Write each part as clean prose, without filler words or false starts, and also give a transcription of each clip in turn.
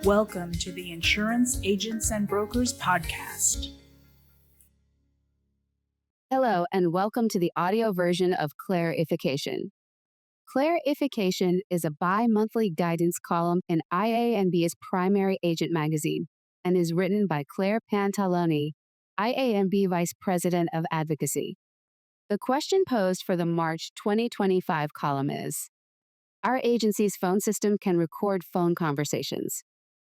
Welcome to the Insurance Agents and Brokers Podcast. Hello, and welcome to the audio version of Claire-ification. Claire-ification is a bi-monthly guidance column in IA&B's primary agent magazine and is written by Claire Pantaloni, IA&B Vice President of Advocacy. The question posed for the March 2025 column is, our agency's phone system can record phone conversations.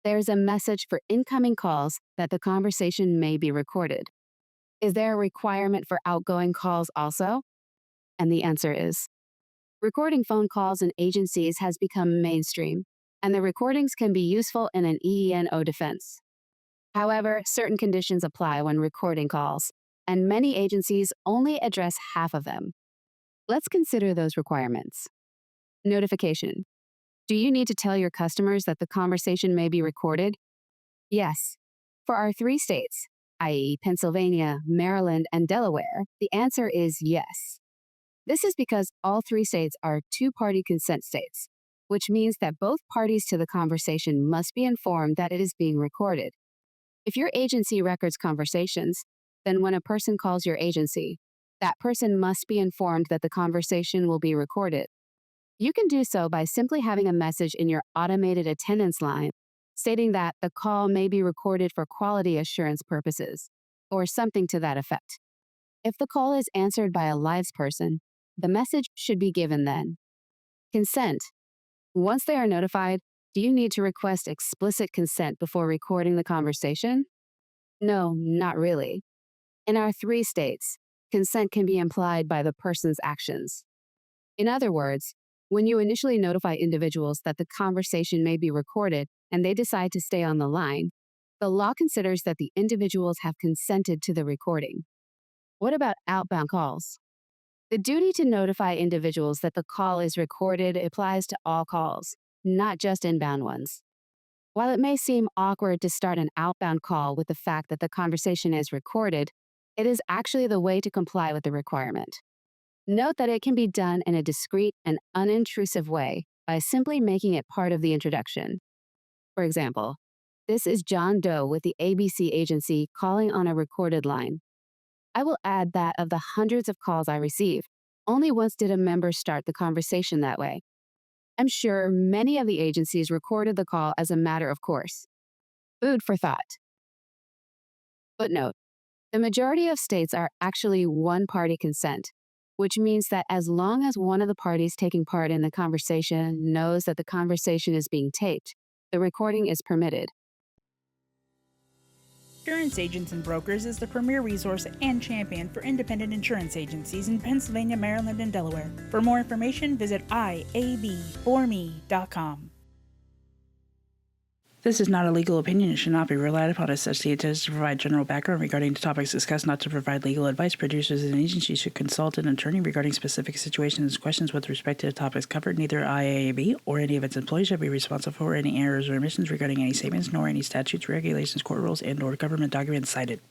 There's a message for incoming calls that the conversation may be recorded. Is there a requirement for outgoing calls also? And the answer is, recording phone calls in agencies has become mainstream, and the recordings can be useful in an E&O defense. However, certain conditions apply when recording calls, and many agencies only address half of them. Let's consider those requirements. Notification. Do you need to tell your customers that the conversation may be recorded? Yes. For our 3 states, i.e., Pennsylvania, Maryland, and Delaware, the answer is yes. This is because all 3 states are two-party consent states, which means that both parties to the conversation must be informed that it is being recorded. If your agency records conversations, then when a person calls your agency, that person must be informed that the conversation will be recorded. You can do so by simply having a message in your automated attendance line stating that the call may be recorded for quality assurance purposes, or something to that effect. If the call is answered by a live person, the message should be given then. Consent. Once they are notified, do you need to request explicit consent before recording the conversation? No, not really. In our 3 states, consent can be implied by the person's actions. In other words, when you initially notify individuals that the conversation may be recorded and they decide to stay on the line, the law considers that the individuals have consented to the recording. What about outbound calls? The duty to notify individuals that the call is recorded applies to all calls, not just inbound ones. While it may seem awkward to start an outbound call with the fact that the conversation is recorded, it is actually the way to comply with the requirement. Note that it can be done in a discreet and unintrusive way by simply making it part of the introduction. For example, this is John Doe with the ABC agency calling on a recorded line. I will add that of the hundreds of calls I receive, only once did a member start the conversation that way. I'm sure many of the agencies recorded the call as a matter of course. Food for thought. Footnote. The majority of states are actually one-party consent, which means that as long as one of the parties taking part in the conversation knows that the conversation is being taped, the recording is permitted. Insurance Agents and Brokers is the premier resource and champion for independent insurance agencies in Pennsylvania, Maryland, and Delaware. For more information, visit iabforme.com. This is not a legal opinion and should not be relied upon as such. The intent is to provide general background regarding the topics discussed, not to provide legal advice. Producers and agencies should consult an attorney regarding specific situations and questions with respect to the topics covered. Neither IA&B or any of its employees shall be responsible for any errors or omissions regarding any statements, nor any statutes, regulations, court rules, and/or government documents cited.